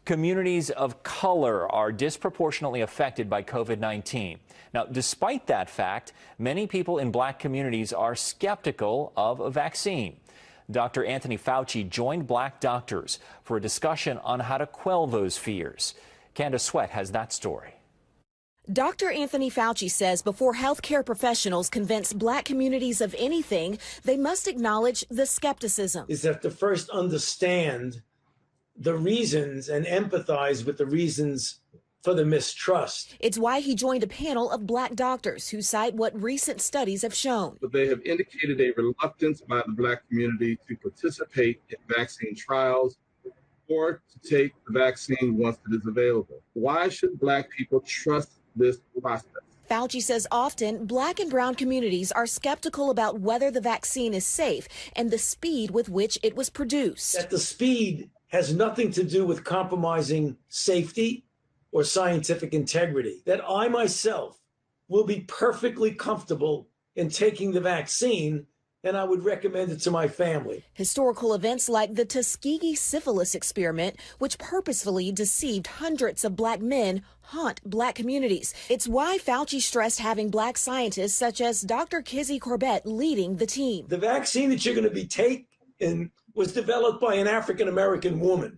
Communities of color are disproportionately affected by COVID-19. Now, despite that fact, many people in black communities are skeptical of a vaccine. Dr. Anthony Fauci joined black doctors for a discussion on how to quell those fears. Candace Sweat has that story. Dr. Anthony Fauci says before healthcare professionals convince black communities of anything, they must acknowledge the skepticism. Is that to first understand the reasons and empathize with the reasons for the mistrust. It's why he joined a panel of black doctors who cite what recent studies have shown. But they have indicated a reluctance by the black community to participate in vaccine trials or to take the vaccine once it is available. Why should black people trust this process? Fauci says often black and brown communities are skeptical about whether the vaccine is safe and the speed with which it was produced. That the speed has nothing to do with compromising safety or scientific integrity. That I myself will be perfectly comfortable in taking the vaccine, and I would recommend it to my family. Historical events like the Tuskegee syphilis experiment, which purposefully deceived hundreds of black men, haunt black communities. It's why Fauci stressed having black scientists such as Dr. Kizzy Corbett leading the team. The vaccine that you're going to be taking was developed by an African-American woman.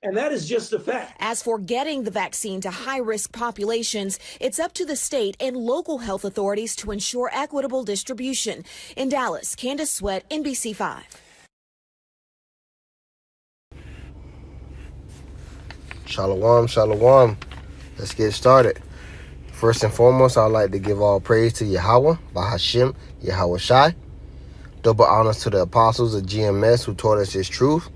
And that is just a fact. As for getting the vaccine to high-risk populations, it's up to the state and local health authorities to ensure equitable distribution. In Dallas, Candace Sweat, NBC5. Shalom, shalom. Let's get started. First and foremost, I'd like to give all praise to Yahweh, Bahashim, Yahweh Shai. Double honors to the apostles of GMS who taught us this truth,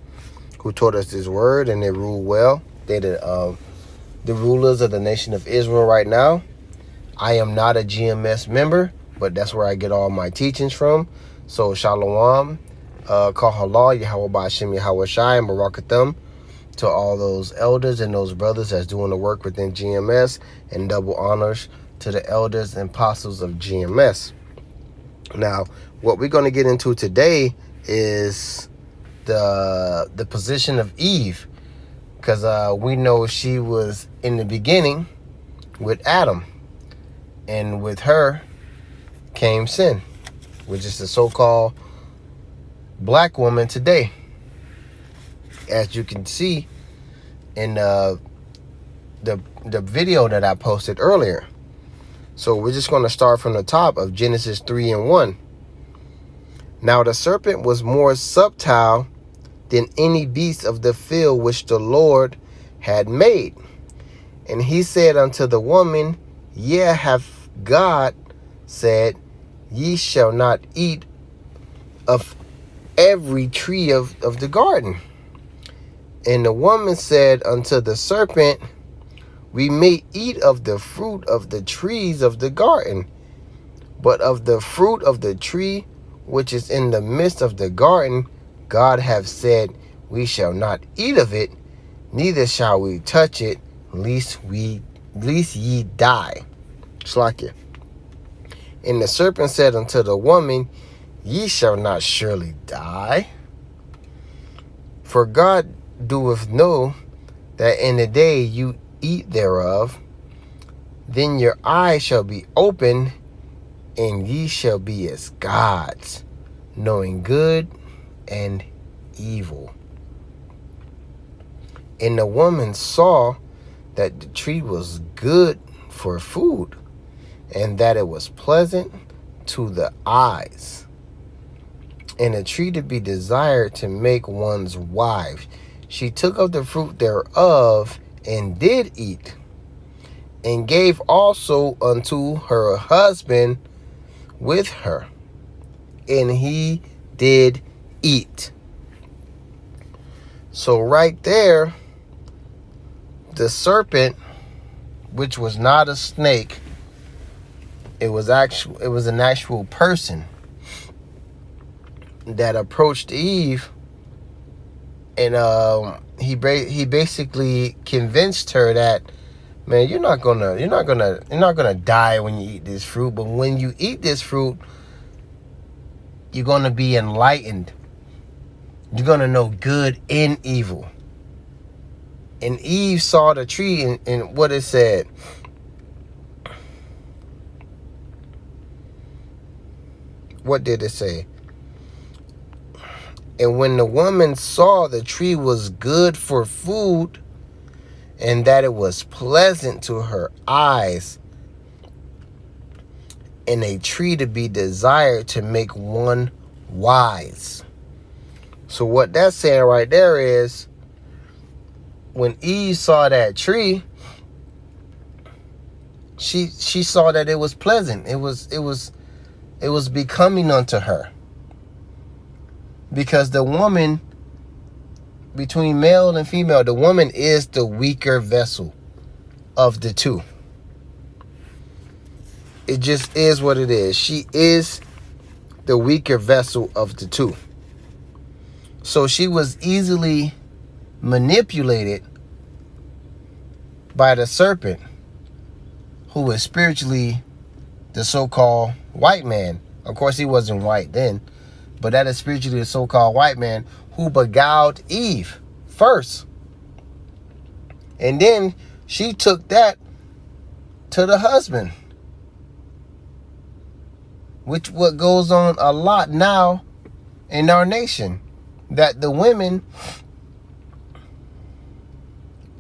who taught us this word, and they rule well. They're the rulers of the nation of Israel right now. I am not a GMS member, but that's where I get all my teachings from. So shalom, kahallah, Yahweh Bahashim, Yahweh Shai, and barakathum to all those elders and those brothers that's doing the work within GMS, and double honors to the elders and apostles of GMS. Now, what we're going to get into today is the position of Eve, because we know she was in the beginning with Adam, and with her came sin, which is the so-called black woman today, as you can see in the video that I posted earlier. So we're just going to start from the top of Genesis 3:1. Now the serpent was more subtle than any beast of the field which the Lord had made. And he said unto the woman, Yea, hath God said, Ye shall not eat of every tree of the garden. And the woman said unto the serpent, We may eat of the fruit of the trees of the garden, but of the fruit of the tree which is in the midst of the garden, God hath said, We shall not eat of it, neither shall we touch it, lest ye die. Slakia. And the serpent said unto the woman, Ye shall not surely die. For God doeth know that in the day you eat thereof, then your eyes shall be opened, and ye shall be as gods, knowing good and evil. And the woman saw that the tree was good for food, and that it was pleasant to the eyes, and a tree to be desired to make one's wife. She took of the fruit thereof, and did eat, and gave also unto her husband with her, and he did eat. So right there, the serpent, which was not a snake, it was an actual person that approached Eve, and he basically convinced her that, man, you're not gonna die when you eat this fruit, but when you eat this fruit, you're gonna be enlightened. You're gonna know good and evil. And Eve saw the tree, and what it said. What did it say? And when the woman saw the tree was good for food, and that it was pleasant to her eyes, and a tree to be desired to make one wise. So what that's saying right there is, when Eve saw that tree, she saw that it was pleasant. It was becoming unto her. Because the woman, between male and female, the woman is the weaker vessel of the two. It just is what it is. She is the weaker vessel of the two. So she was easily manipulated by the serpent, who is spiritually the so-called white man. Of course, he wasn't white then, but that is spiritually the so-called white man who beguiled Eve first. And then she took that to the husband, which what goes on a lot now in our nation, that the women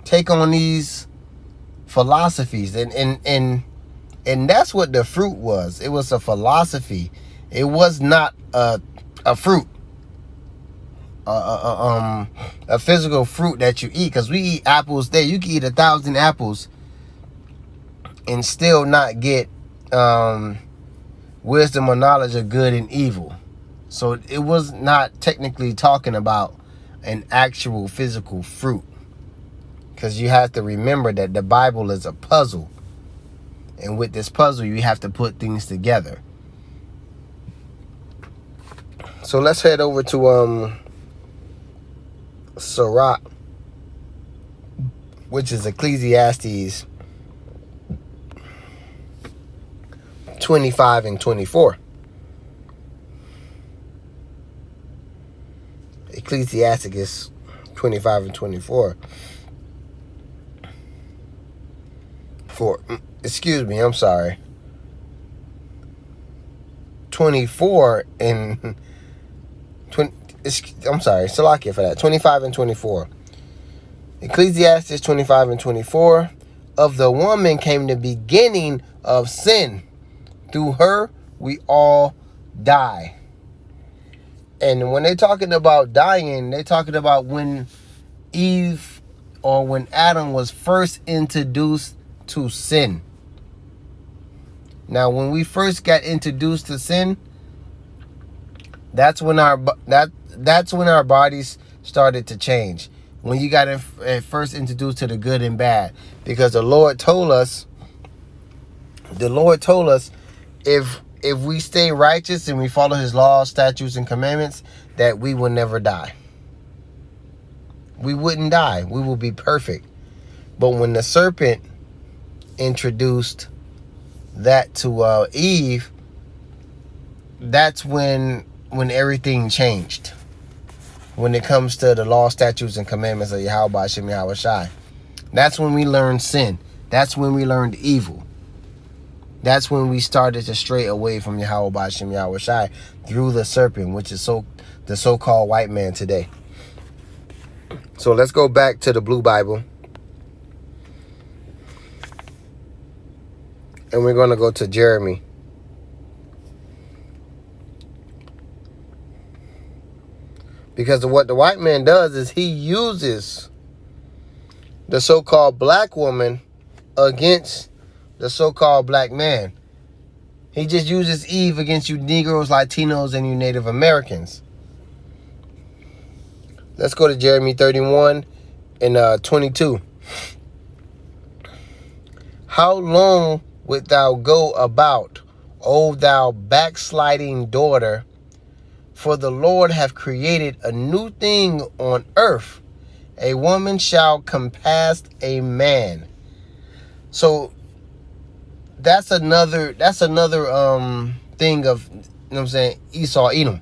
take on these philosophies, and that's what the fruit was. It was a philosophy. It was not a fruit, a physical fruit that you eat, because we eat apples there. You can eat 1,000 apples and still not get wisdom or knowledge of good and evil. So it was not technically talking about an actual physical fruit, because you have to remember that the Bible is a puzzle, and with this puzzle you have to put things together. So let's head over to Sirach, which is Ecclesiastes 25 and 24. Ecclesiasticus 25 and 24. Excuse me, I'm sorry. 24 and 20. I'm sorry, Salakia for that. 25 and 24. Ecclesiastes 25 and 24. Of the woman came the beginning of sin. Through her we all die. And when they're talking about dying, they're talking about when Eve, or when Adam was first introduced to sin. Now, when we first got introduced to sin, that's when our bodies started to change. When you got first introduced to the good and bad, because the Lord told us if we stay righteous and we follow his laws, statutes, and commandments, that we will never die. We wouldn't die. We will be perfect. But when the serpent introduced that to Eve, that's when everything changed. When it comes to the law, statutes, and commandments of Yahweh Hashem Yahweh Shai. That's when we learned sin. That's when we learned evil. That's when we started to stray away from Yahweh Hashem Yahweh Shai through the serpent, which is the so-called white man today. So let's go back to the Blue Bible. And we're going to go to Jeremy. Because what the white man does is he uses the so-called black woman against the so-called black man. He just uses Eve against you Negroes, Latinos, and you Native Americans. Let's go to Jeremy 31 and 22. How long wilt thou go about, O thou backsliding daughter? For the Lord hath created a new thing on earth. A woman shall compass a man. So that's another thing of, you know what I'm saying, Esau, Edom,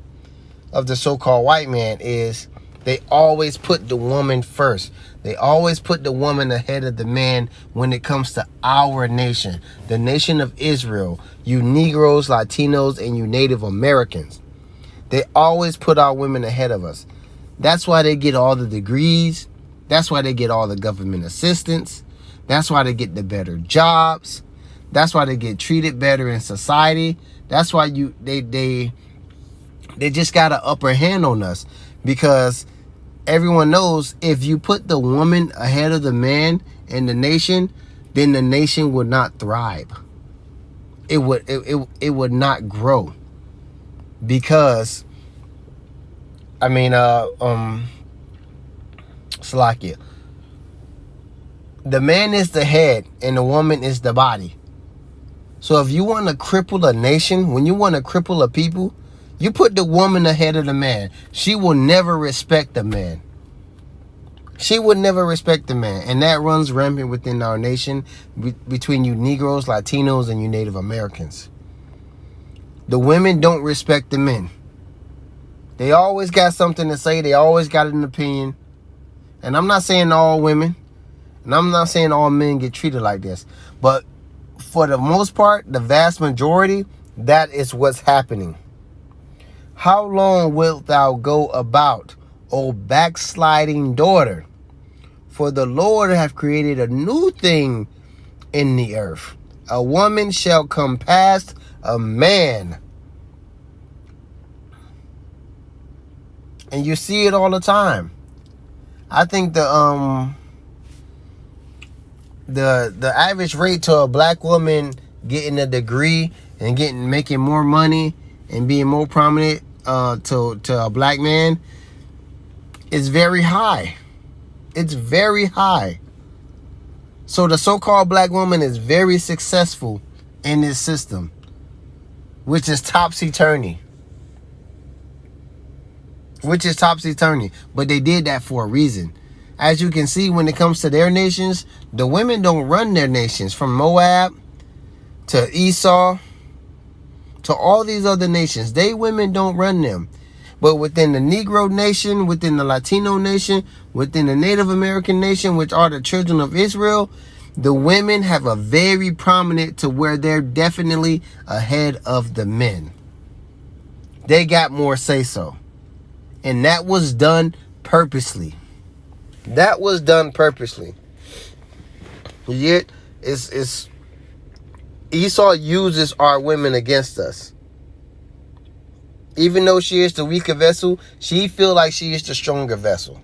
of the so-called white man, is They always put the woman first. They always put the woman ahead of the man when it comes to our nation, the nation of Israel, you Negroes, Latinos, and you Native Americans. They always put our women ahead of us. That's why they get all the degrees. That's why they get all the government assistance. That's why they get the better jobs. That's why they get treated better in society. That's why they just got an upper hand on us, because everyone knows if you put the woman ahead of the man in the nation, then the nation would not thrive. It would not grow, because Salakia, the man is the head and the woman is the body. So if you want to cripple a nation, when you want to cripple a people, you put the woman ahead of the man. She will never respect the man. She would never respect the man. And that runs rampant within our nation, between you Negroes, Latinos, and you Native Americans. The women don't respect the men. They always got something to say. They always got an opinion. And I'm not saying all women, and I'm not saying all men get treated like this. But for the most part, the vast majority, that is what's happening. How long wilt thou go about, O backsliding daughter? For the Lord hath created a new thing in the earth. A woman shall come past a man. And you see it all the time. I think the average rate to a black woman getting a degree and making more money and being more prominent to a black man is very high. It's very high. So the so-called black woman is very successful in this system, which is topsy-turvy. But they did that for a reason. As you can see, when it comes to their nations, the women don't run their nations. From Moab to Esau to all these other nations, women don't run them. But within the Negro nation, within the Latino nation, within the Native American nation, which are the children of Israel, the women have a very prominent to where they're definitely ahead of the men. They got more say-so. And that was done purposely. That was done purposely. Yet, it's Esau uses our women against us. Even though she is the weaker vessel, she feel like she is the stronger vessel.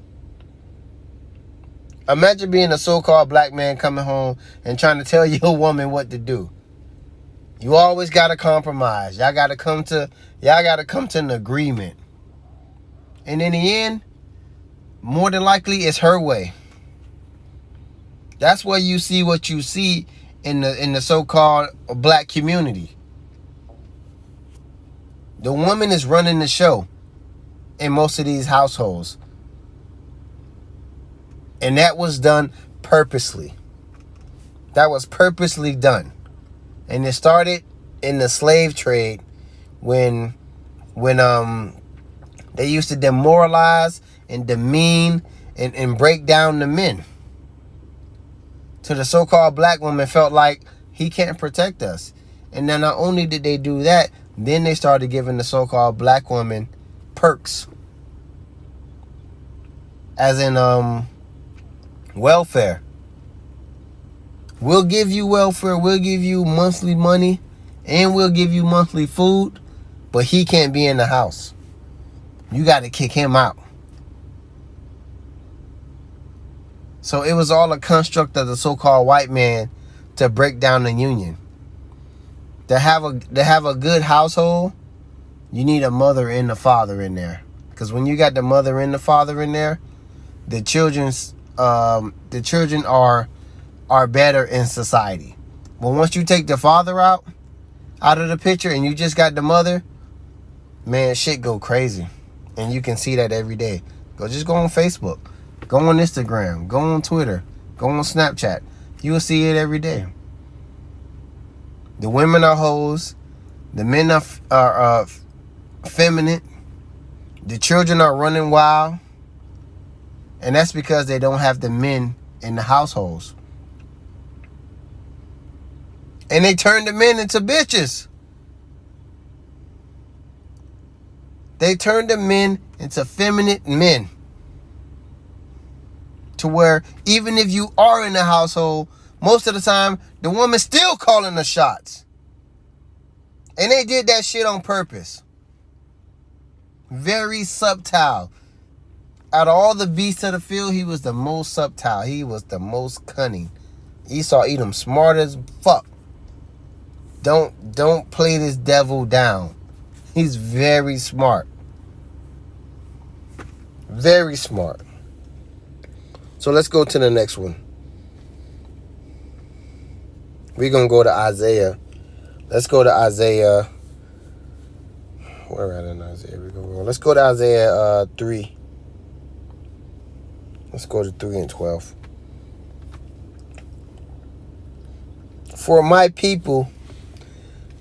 Imagine being a so-called black man coming home and trying to tell your woman what to do. You always gotta compromise. Y'all gotta come to an agreement. And in the end, more than likely, it's her way. That's why you see what you see in the so-called black community. The woman is running the show in most of these households. And that was done purposely. That was purposely done. And it started in the slave trade when they used to demoralize and demean and break down the men. So the so-called black woman felt like he can't protect us. And then not only did they do that, then they started giving the so-called black woman perks. As in welfare. We'll give you welfare, we'll give you monthly money, and we'll give you monthly food, but he can't be in the house. You got to kick him out. So it was all a construct of the so-called white man to break down the union. To have a good household, you need a mother and a father in there. Because when you got the mother and the father in there, the children are better in society. But once you take the father out of the picture and you just got the mother, man, shit go crazy. And you can see that every day. Just go on Facebook. Go on Instagram. Go on Twitter. Go on Snapchat. You will see it every day. The women are hoes. The men are effeminate. The children are running wild. And that's because they don't have the men in the households. And they turn the men into bitches. They turn the men into feminine men. To where even if you are in the household, most of the time, the woman's still calling the shots. And they did that shit on purpose. Very subtle. Out of all the beasts of the field, he was the most subtle. He was the most cunning. Esau eat him smart as fuck. Don't play this devil down. He's very smart. Very smart. So let's go to the next one. We're going to go to Isaiah. Let's go to Isaiah. Where at in Isaiah? Let's go to Isaiah 3. Let's go to 3 and 12. For my people,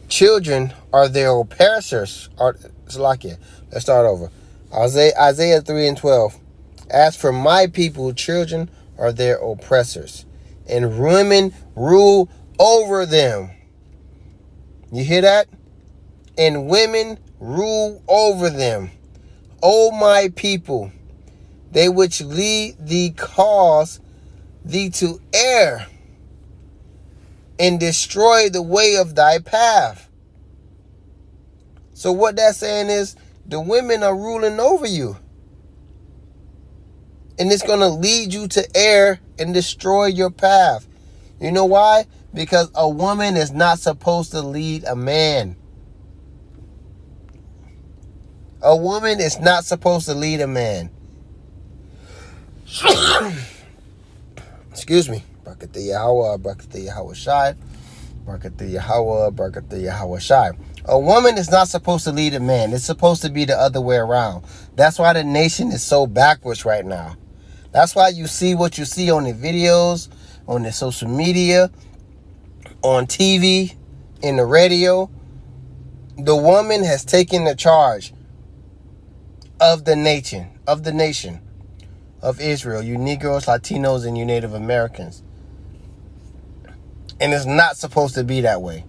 children are their oppressors. Let's start over. Isaiah 3 and 12. As for my people, children are their oppressors, and women rule over them. You hear that? And women rule over them. O my people, they which lead thee cause thee to err, and destroy the way of thy path. So what that's saying is, the women are ruling over you. And it's going to lead you to err and destroy your path. You know why? Because a woman is not supposed to lead a man. A woman is not supposed to lead a man. Excuse me. Barakatha Yahweh, Barakatha Yahweh Shai. Barakatha Yahweh, Barakatha Yahweh Shai. A woman is not supposed to lead a man. It's supposed to be the other way around. That's why the nation is so backwards right now. That's why you see what you see on the videos, on the social media, on TV, in the radio. The woman has taken the charge of the nation of Israel, you Negroes, Latinos, and you Native Americans. And it's not supposed to be that way.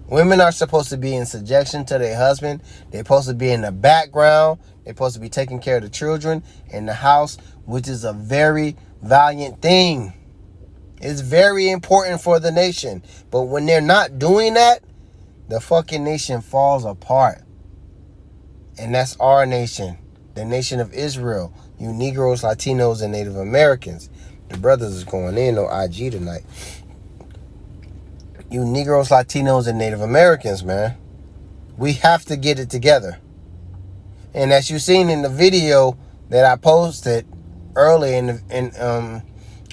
Women are supposed to be in subjection to their husband. They're supposed to be in the background. They're supposed to be taking care of the children in the house, which is a very valiant thing. It's very important for the nation. But when they're not doing that, the fucking nation falls apart. And that's our nation, the nation of Israel. You Negroes, Latinos, and Native Americans. The brothers is going in on IG tonight. You Negroes, Latinos, and Native Americans, man. We have to get it together. And as you've seen in the video that I posted early in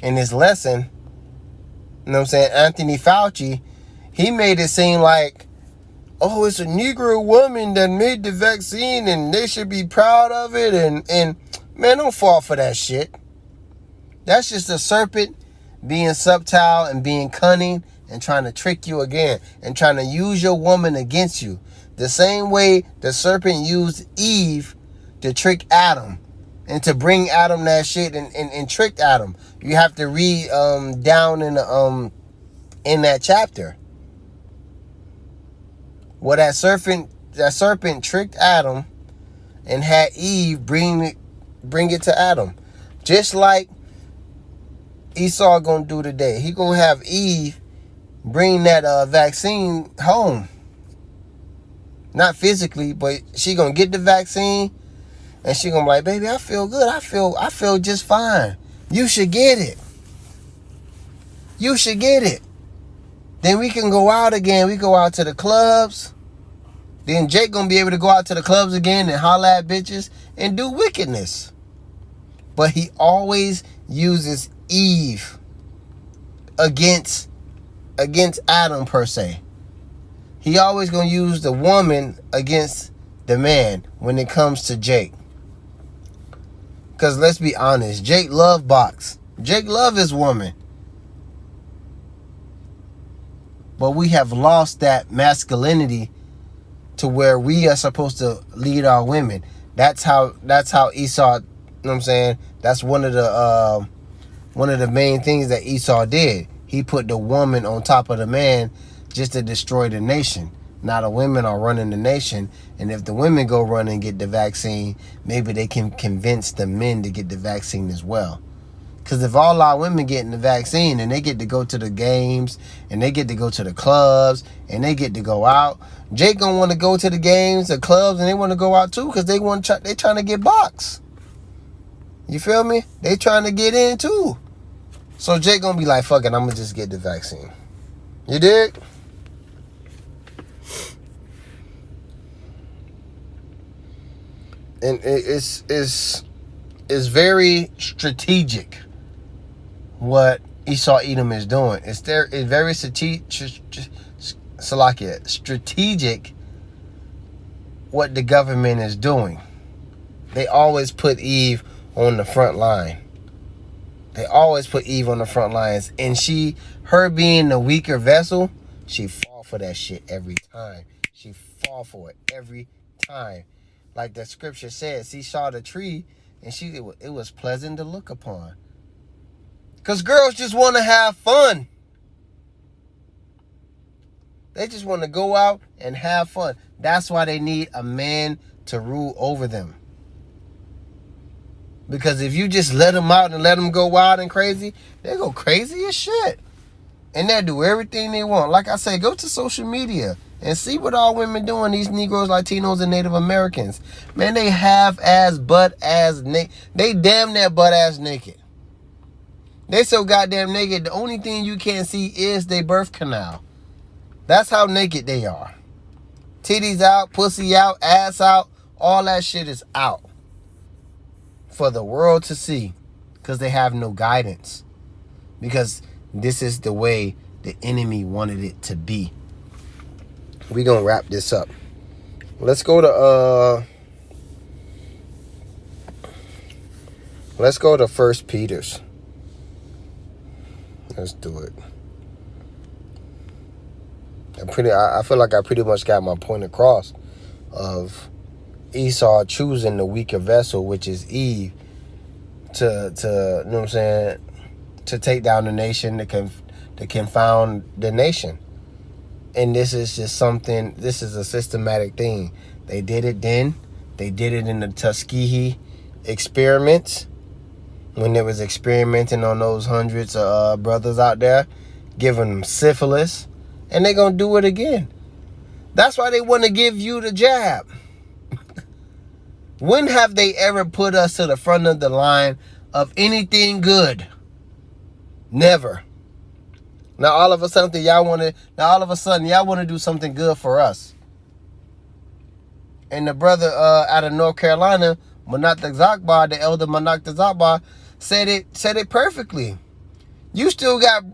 this lesson, you know what I'm saying, Anthony Fauci, he made it seem like, oh, it's a Negro woman that made the vaccine and they should be proud of it. And man, don't fall for that shit. That's just a serpent being subtle and being cunning and trying to trick you again and trying to use your woman against you. The same way the serpent used Eve to trick Adam and to bring Adam that shit and tricked Adam. You have to read down in that chapter. Well, that serpent tricked Adam and had Eve bring it to Adam. Just like Esau gonna do today. He gonna have Eve bring that vaccine home. Not physically, but she gonna get the vaccine and she gonna be like, baby, I feel good. I feel just fine. You should get it. You should get it. Then we can go out again. We go out to the clubs. Then Jake gonna be able to go out to the clubs again and holla at bitches and do wickedness. But he always uses Eve against Adam per se. He always gonna use the woman against the man when it comes to Jake. Cause let's be honest, Jake love box. Jake love his woman. But we have lost that masculinity to where we are supposed to lead our women. That's how Esau know what I'm saying? That's one of the main things that Esau did. He put the woman on top of the man just to destroy the nation. Now the women are running the nation, and if the women go run and get the vaccine, maybe they can convince the men to get the vaccine as well. Because if all our women getting the vaccine and they get to go to the games and they get to go to the clubs and they get to go out, Jake gonna want to go to the games, the clubs, and they want to go out too because they trying to get boxed. You feel me? They trying to get in too. So Jake gonna be like, fuck it, I'm gonna just get the vaccine. You dig? And it's very strategic what Esau Edom is doing. It's very strategic what the government is doing. They always put Eve on the front line. They always put Eve on the front lines. And her being the weaker vessel, she fall for that shit every time. She fall for it every time. Like the scripture says, she saw the tree and it was pleasant to look upon. Because girls just want to have fun. They just want to go out and have fun. That's why they need a man to rule over them. Because if you just let them out and let them go wild and crazy, they go crazy as shit. And they'll do everything they want. Like I say, go to social media and see what all women doing, these Negroes, Latinos, and Native Americans. Man, they half-ass, butt-ass naked. They damn near butt-ass naked. They so goddamn naked, the only thing you can't see is their birth canal. That's how naked they are. Titties out, pussy out, ass out, all that shit is out. For the world to see. Because they have no guidance. Because this is the way the enemy wanted it to be. We gonna wrap this up. Let's go to 1 Peter's. Let's do it. I feel like I pretty much got my point across of Esau choosing the weaker vessel, which is Eve, to you know what I'm saying, to take down the nation, to confound the nation. And this is just something, this is a systematic thing. They did it then. They did it in the Tuskegee experiments when they was experimenting on those hundreds of brothers out there, giving them syphilis. And they're going to do it again. That's why they want to give you the jab. When have they ever put us to the front of the line of anything good? Never. Now all of a sudden y'all want to do something good for us. And the brother out of North Carolina, Manakta Zakbar, the elder Manakta Zakbar, said it perfectly. You still got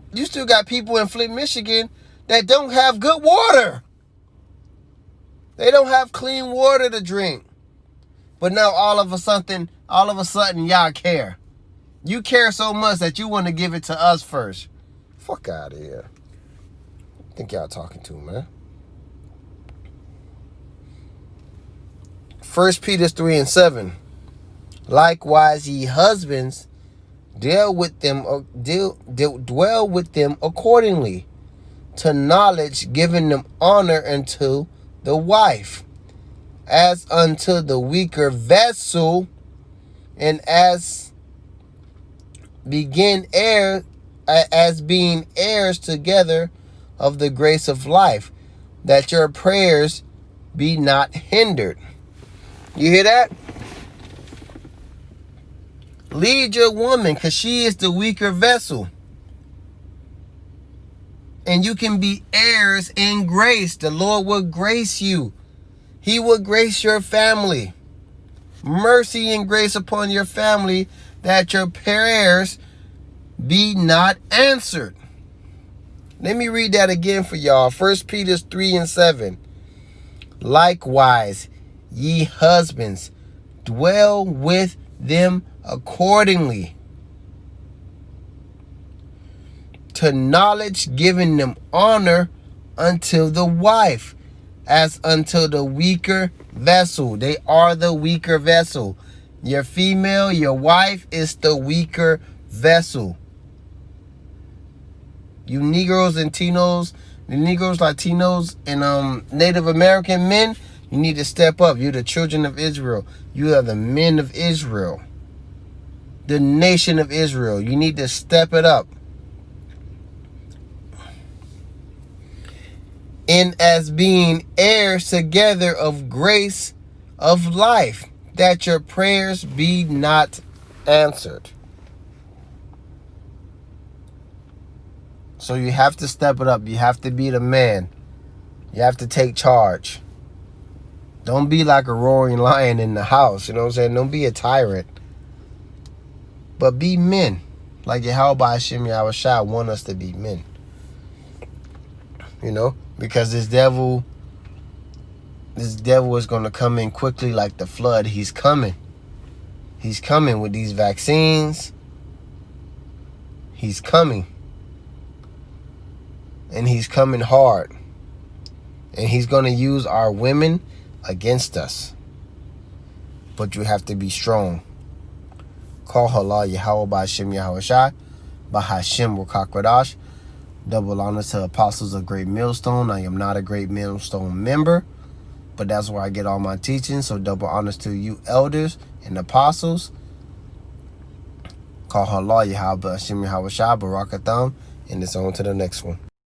people in Flint, Michigan that don't have good water. They don't have clean water to drink. But now all of a sudden y'all care. You care so much that you want to give it to us first. Fuck out of here. I think y'all talking to, man. 1 Peter 3:7. Likewise, ye husbands, dwell with them accordingly to knowledge, giving them honor unto the wife, as unto the weaker vessel, and as being heirs together of the grace of life, that your prayers be not hindered. You hear that? Lead your woman, because she is the weaker vessel. And you can be heirs in grace. The Lord will grace you. He will grace your family. Mercy and grace upon your family, that your prayers be not answered. Let me read that again for y'all. 1 Peter 3:7. Likewise, ye husbands, dwell with them accordingly to knowledge, giving them honor unto the wife, as unto the weaker vessel. They are the weaker vessel. Your female, your wife is the weaker vessel. You Negroes and Latinos, and Native American men, you need to step up. You're the children of Israel. You are the men of Israel. The nation of Israel. You need to step it up. And as being heirs together of grace of life, that your prayers be not answered. So you have to step it up. You have to be the man. You have to take charge. Don't be like a roaring lion in the house. You know what I'm saying? Don't be a tyrant. But be men. Like Yahweh Hashem Yahushua want us to be men. You know? Because this devil is going to come in quickly like the flood. He's coming. He's coming with these vaccines. He's coming. And he's coming hard. And he's going to use our women against us. But you have to be strong. Call halal Yahweh B'Hashem Yahushua B'Hashem Rukakwadash. Double honor to Apostles of Great Millstone. I am not a Great Millstone member, but that's where I get all my teaching. So double honors to you elders and apostles. Call halal Yahweh B'Hashem Yahushua Barakatham. And it's on to the next one.